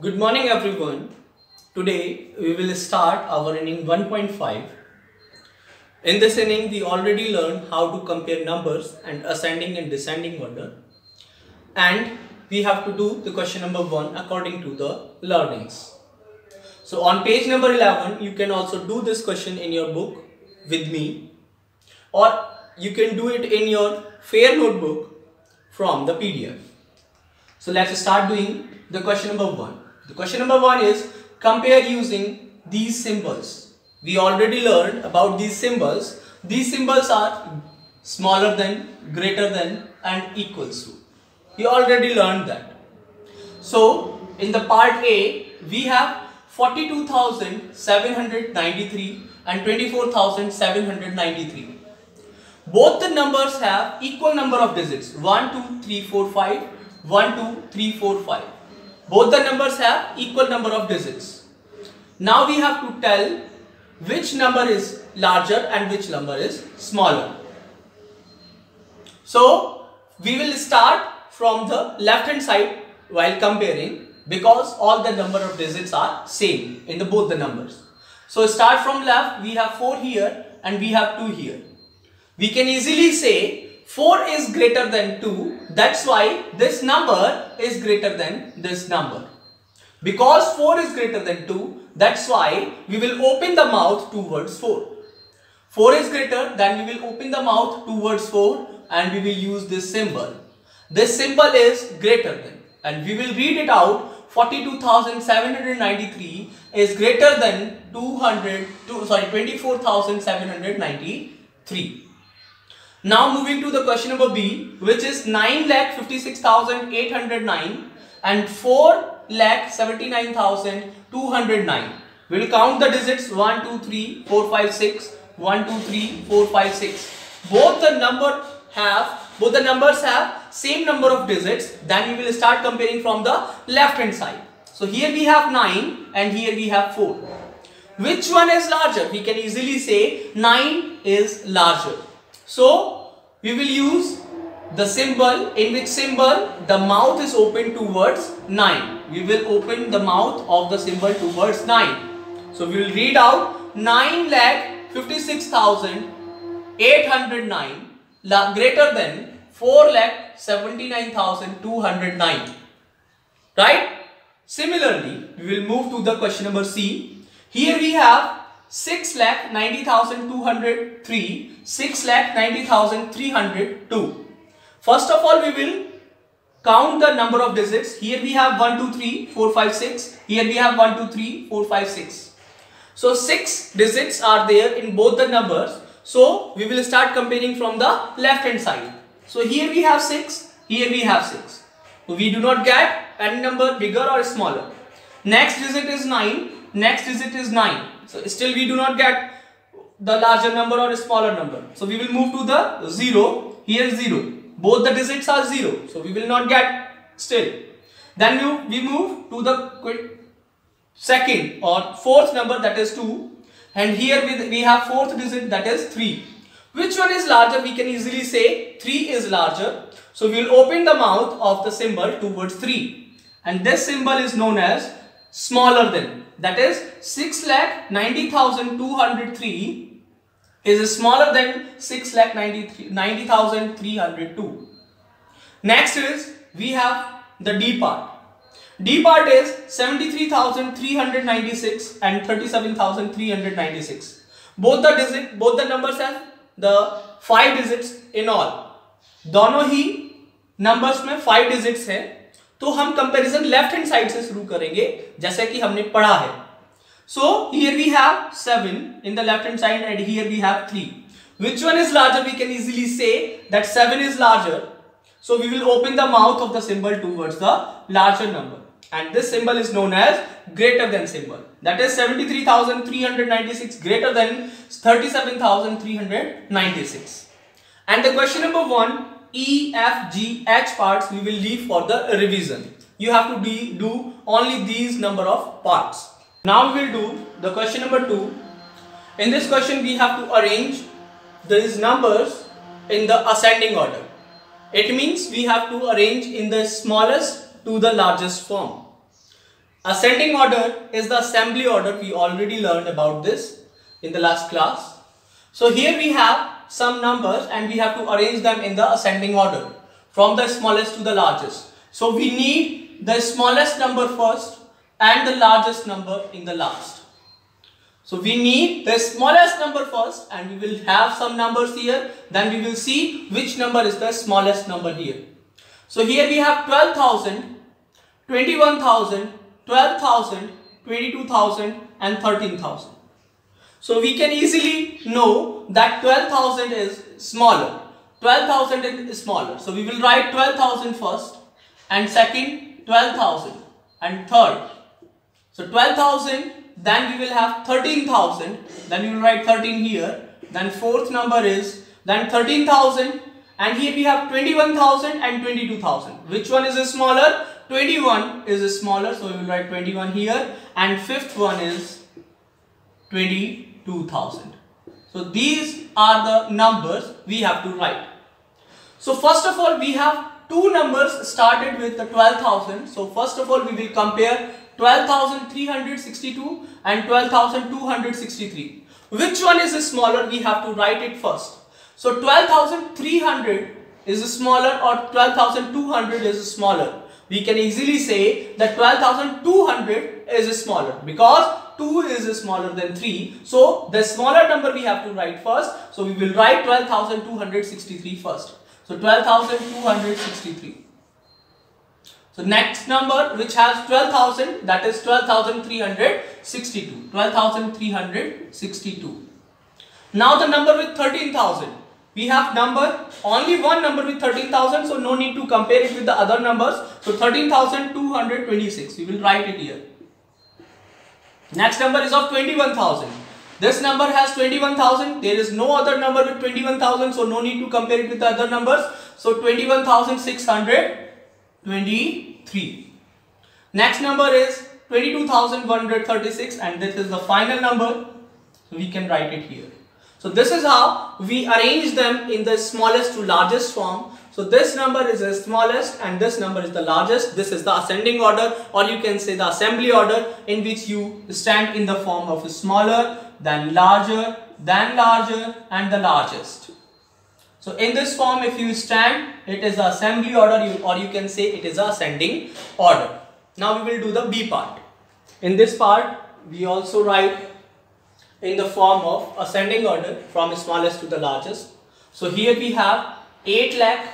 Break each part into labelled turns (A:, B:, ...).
A: Good morning everyone. Today we will start our inning 1.5. In this inning we already learned how to compare numbers and ascending and descending order, and we have to do the question number 1 according to the learnings. So on page number 11 you can also do this question in your book with me, or you can do it in your fair notebook from the PDF. So let's start doing the question number 1. The question number 1 is compare using these symbols. We already learned about these symbols. These symbols are smaller than, greater than and equals to. We already learned that. So in the part A we have 42,793 and 24,793. Both the numbers have equal number of digits 1, 2, 3, 4, 5, 1, 2, 3, 4, 5. Both the numbers have equal number of digits. Now we have to tell which number is larger and which number is smaller. So we will start from the left hand side while comparing, because all the number of digits are same in both the numbers. So start from left. We have 4 here and we have 2 here. We can easily say 4 is greater than 2, that's why this number is greater than this number. Because 4 is greater than 2, that's why we will open the mouth towards 4. 4 is greater, then we will open the mouth towards 4 and we will use this symbol. This symbol is greater than, and we will read it out. 42,793 is greater than 24,793. Now moving to the question number B, which is 9,56,809 and 4,79,209. We will count the digits 1, 2, 3, 4, 5, 6. 1, 2, 3, 4, 5, 6. Both the numbers have same number of digits. Then we will start comparing from the left hand side. So here we have 9 and here we have 4. Which one is larger? We can easily say 9 is larger. So we will use the symbol, in which symbol the mouth is open towards 9. We will open the mouth of the symbol towards 9. So we will read out 9,56,809 greater than 4,79,209. Right? Similarly, we will move to the question number C. Here we have 6,90,203, 6,90,302. First of all, we will count the number of digits. Here we have 1, 2, 3, 4, 5, 6. Here we have 1, 2, 3, 4, 5, 6. So 6 digits are there in both the numbers. So we will start comparing from the left hand side. So here we have 6, here we have 6. So we do not get any number bigger or smaller. Next digit is 9, next digit is 9. So still we do not get the larger number or a smaller number. So we will move to the 0, here 0. Both the digits are 0. So we will not get still. Then we move to the second or fourth number, that is 2. And here we have fourth digit, that is 3. Which one is larger? We can easily say 3 is larger. So we will open the mouth of the symbol towards 3. And this symbol is known as smaller than. That is 6,90,203 is smaller than 6,90,302. Next is we have the D part. D part is 73,396 and 37,396. Both the numbers have the 5 digits in all. दोनों ही numbers में 5 digits है. तो हम comparison left hand side से शुरू करेंगे, जैसे कि हमने पढ़ा है. So here we have 7 in the left hand side and here we have 3. Which one is larger? We can easily say that 7 is larger. So we will open the mouth of the symbol towards the larger number. And this symbol is known as greater than symbol. That is 73,396 greater than 37,396. And the question number 1, E, F, G, H parts we will leave for the revision. You have to do only these number of parts. Now we will do the question number 2. In this question we have to arrange these numbers in the ascending order. It means we have to arrange in the smallest to the largest form. Ascending order is the assembly order. We already learned about this in the last class. So here we have some numbers and we have to arrange them in the ascending order from the smallest to the largest. So we need the smallest number first and the largest number in the last. So we need the smallest number first and we will have some numbers here. Then we will see which number is the smallest number here. So here we have 12,000, 21,000, 12,000, 22,000 and 13,000. So we can easily know that 12,000 is smaller. 12,000 is smaller. So we will write 12,000 first and second 12,000 and third. So 12,000, then we will have 13,000, then we will write 13 here. Then fourth number is then 13,000 and here we have 21,000 and 22,000. Which one is smaller? 21 is smaller, so we will write 21 here, and fifth one is 22,000. So these are the numbers we have to write. So first of all, we have two numbers started with the 12,000. So first of all, we will compare 12,362 and 12,263. Which one is smaller? We have to write it first. So 12,300 is smaller or 12,200 is smaller. We can easily say that 12,200 is smaller because 2 is smaller than 3. So the smaller number we have to write first. So we will write 12,263 first. So 12,263. So next number which has 12,000, that is 12,362. 12,362. Now the number with 13,000. We have only one number with 13,000, so no need to compare it with the other numbers. So 13,226, we will write it here. Next number is of 21,000. This number has 21,000. There is no other number with 21,000, so no need to compare it with the other numbers. So 21,623. Next number is 22,136 and this is the final number. So we can write it here. So this is how we arrange them in the smallest to largest form. So this number is the smallest and this number is the largest. This is the ascending order, or you can say the assembly order, in which you stand in the form of smaller, then larger and the largest. So in this form, if you stand, it is the assembly order, or you can say it is the ascending order. Now we will do the B part. In this part, we also write in the form of ascending order from smallest to the largest. So here we have 8 lakh,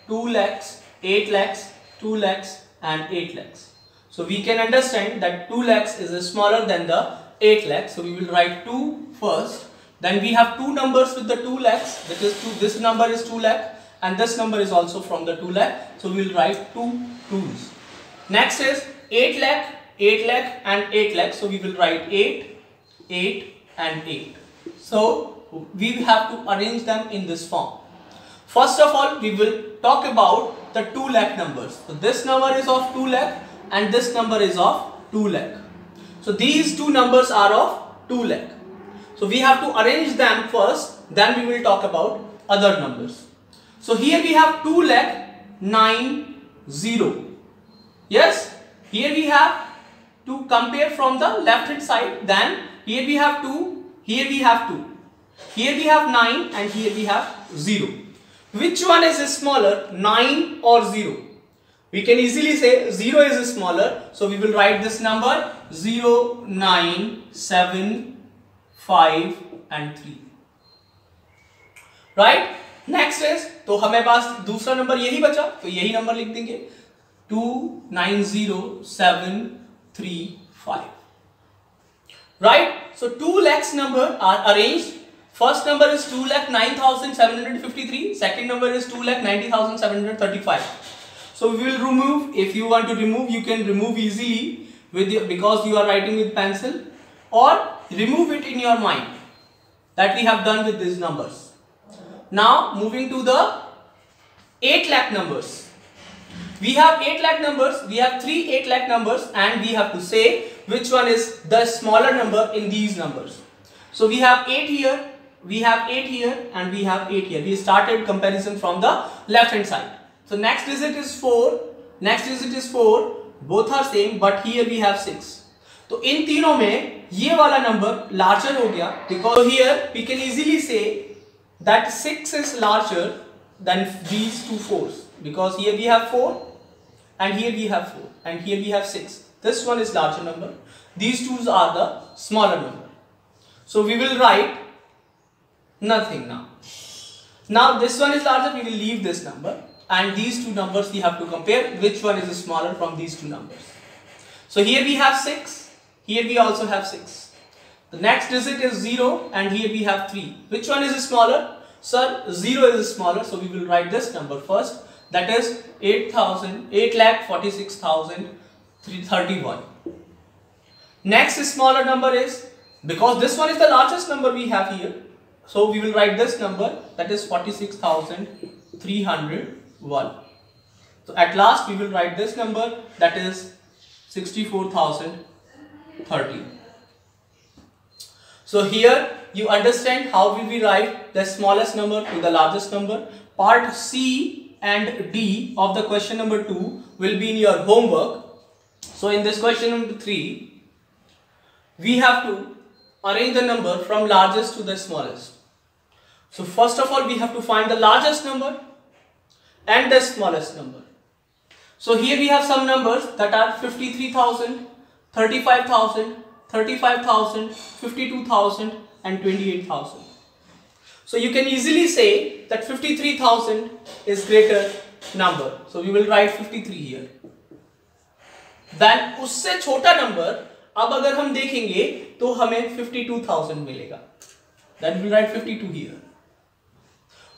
A: 2 lakhs, 8 lakhs, 2 lakhs and 8 lakhs. So we can understand that 2 lakhs is smaller than the 8 lakhs. So we will write 2 first. Then we have two numbers with the 2 lakhs, because this number is 2 lakh and this number is also from the 2 lakh. So we will write 2 2s. Next is 8 lakh, 8 lakh and 8 lakh. So we will write 8, 8 and 8. So we have to arrange them in this form. First of all, we will talk about the 2 lakh numbers. So this number is of 2 lakh and this number is of 2 lakh. So these two numbers are of 2 lakh. So we have to arrange them first, then we will talk about other numbers. So here we have 2 lakh 90. Yes, here we have to compare from the left hand side. Then here we have 2, here we have 2, here we have 9 and here we have 0. Which one is smaller, 9 or 0? We can easily say 0 is smaller. So we will write this number 0, 9, 7, 5 and 3. Right? Next is, तो हमें पास दूसरा number यही बचा, तो यही number लिख देंगे 2, 9, 0, 7, 3, 5. Right? So 2 lakhs number are arranged. First number is 2,09,753. Second number is 2,90,735. So we will remove. If you want to remove, you can remove easily because you are writing with pencil, or remove it in your mind, that we have done with these numbers. Now moving to the 8 lakh numbers. We have 8 lakh numbers. We have 3 8 lakh numbers, and we have to say which one is the smaller number in these numbers. So we have 8 here, we have 8 here and we have 8 here. We started comparison from the left hand side. So next digit is 4, next digit is 4, both are same, but here we have 6. तो इन तीनों में ये वाला number larger हो गया, because here we can easily say that 6 is larger than these two 4s, because here we have 4 and here we have 4 and here we have 6. This one is larger number, these two are the smaller number. So we will write nothing now. Now this one is larger, we will leave this number, and these two numbers we have to compare which one is smaller from these two numbers. So here we have 6, here we also have 6. The next digit is 0 and here we have 3. Which one is smaller? Sir, 0 is smaller, so we will write this number first, that is 8,46,031. Next smaller number is, because this one is the largest number we have here, so we will write this number, that is 46,301. So at last we will write this number, that is 64,030. So here you understand how will we write the smallest number to the largest number. Part C and D of the question number 2 will be in your homework. So in this question number 3, we have to arrange the number from largest to the smallest. So first of all we have to find the largest number and the smallest number. So here we have some numbers that are 53,000, 35,000, 35,000, 52,000 and 28,000. So you can easily say that 53,000 is greater number. So we will write 53 here. Then उससे छोटा number अब अगर हम देखेंगे तो हमें 52,000 मिलेगा. Then we will write 52 here.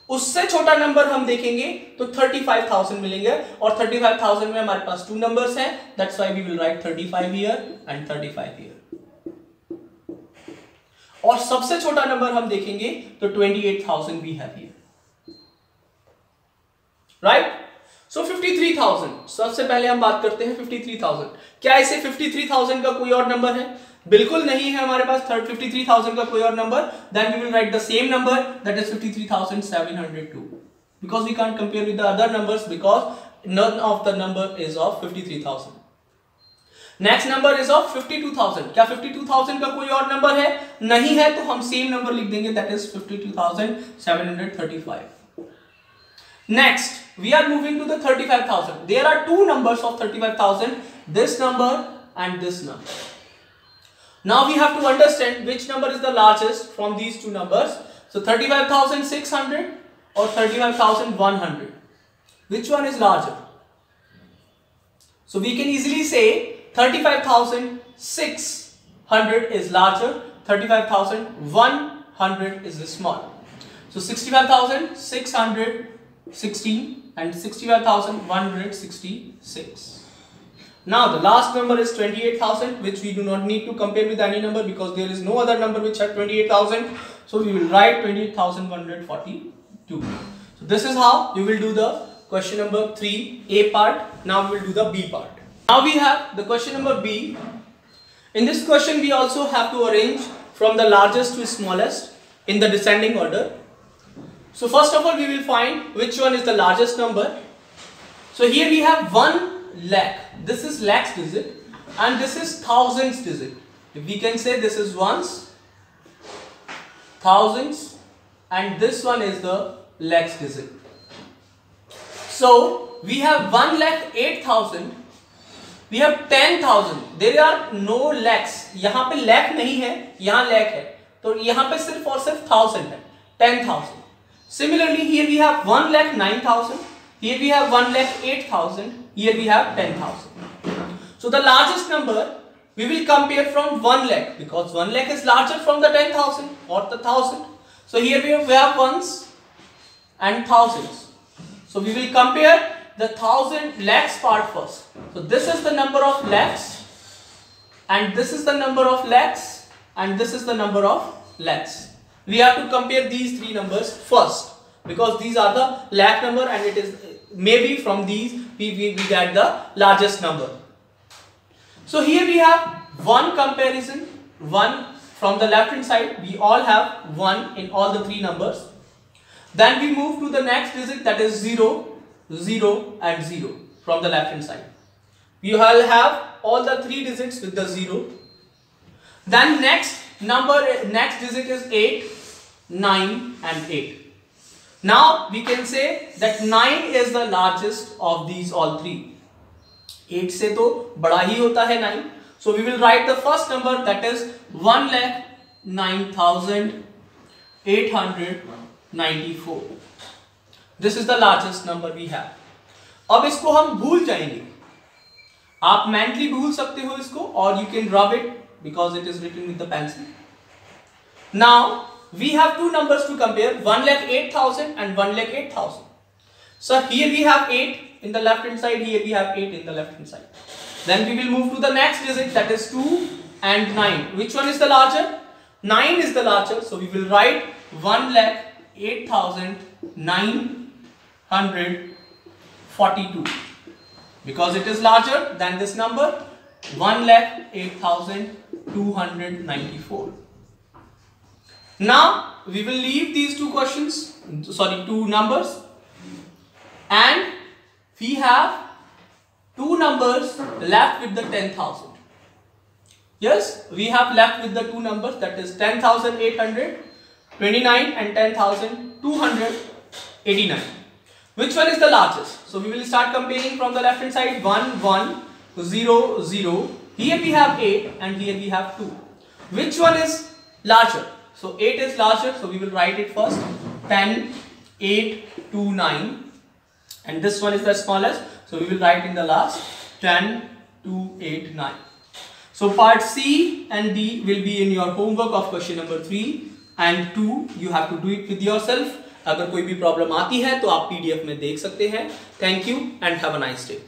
A: उससे छोटा नंबर हम देखेंगे तो 35,000 मिलेंगे, और 35,000 में हमारे पास 2 नंबर्स हैं, that's why we will write 35 here and 35 here. और सबसे छोटा नंबर हम देखेंगे तो 28,000 we have here. Right? So 53,000. सबसे पहले हम बात करते हैं 53,000. क्या इसे 53,000 का कोई और नंबर है? बिल्कुल नहीं है हमारे पास 53,000 का कोई और number. Then we will write the same number, that is 53,702. Because we can't compare with the other numbers, because none of the number is of 53,000. Next number is of 52,000. क्या 52,000 का कोई और नंबर है? नहीं है, तो हम सेम नंबर लिख देंगे, that is 52,735. Next, we are moving to the 35,000. There are two numbers of 35,000, this number and this number. Now we have to understand which number is the largest from these two numbers. So 35,600 or 35,100. Which one is larger? So we can easily say 35,600 is larger, 35,100 is smaller. So 65,616 and 65,166. Now the last number is 28,000, which we do not need to compare with any number because there is no other number which has 28,000. So we will write 28,142. So this is how you will do the question number 3A part. Now we will do the B part. Now we have the question number B. In this question we also have to arrange from the largest to smallest in the descending order. So first of all we will find which one is the largest number. So here we have 1 lakh. This is lakhs digit and this is thousands digit. We can say this is ones, thousands, and this one is the lakhs digit. So we have 1,08,000. We have 10,000. There are no lakhs. यहाँ पे lakh नहीं है, यहाँ lakh है. तो यहाँ पे सिर्फ और सिर्फ 1000 है. 10,000. Similarly, here we have 1,09,000. Here we have 1,08,000. Here we have 10,000. So the largest number we will compare from 1 lakh because 1 lakh is larger from the 10,000 or the 1,000. So here we have ones and thousands. So we will compare the 1,000 lakhs part first. So this is the number of lakhs, and this is the number of lakhs, and this is the number of lakhs. We have to compare these three numbers first because these are the lakh number, and it is maybe from these we get the largest number. So here we have one comparison, one from the left hand side. We all have 1 in all the three numbers. Then we move to the next digit, that is 0, 0 and 0 from the left hand side. You will have all the 3 digits with the 0. Then next digit is 8, 9 and 8. Now we can say that 9 is the largest of these all three. 8 से तो बड़ा ही होता है 9. So we will write the first number, that is 1,09,894. This is the largest number we have. अब इसको हम भूल जाएंगे. आप mentally भूल सकते हो इसको, or you can rub it because it is written with the pencil. Now we have two numbers to compare, 1,08,000 and 1,08,000. So here we have 8 in the left hand side, here we have 8 in the left hand side. Then we will move to the next digit, that is 2 and 9. Which one is the larger? 9 is the larger, so we will write 1,08,942. Because it is larger than this number, 1,08,294. Now we will leave these two numbers, and we have two numbers left with the 10,000. Yes, we have left with the two numbers, that is 10,829 and 10,289. Which one is the largest? So we will start comparing from the left hand side. 1, 1, 0, 0. Here we have 8 and here we have 2. Which one is larger? So 8 is larger, so we will write it first. 10, 8, 2, 9. And this one is the smallest, so we will write in the last 10, 2, 8, 9. So part C and D will be in your homework of question number 3 and 2. You have to do it with yourself. अगर कोई भी problem आती है तो आप PDF में देख सकते हैं. Thank you and have a nice day.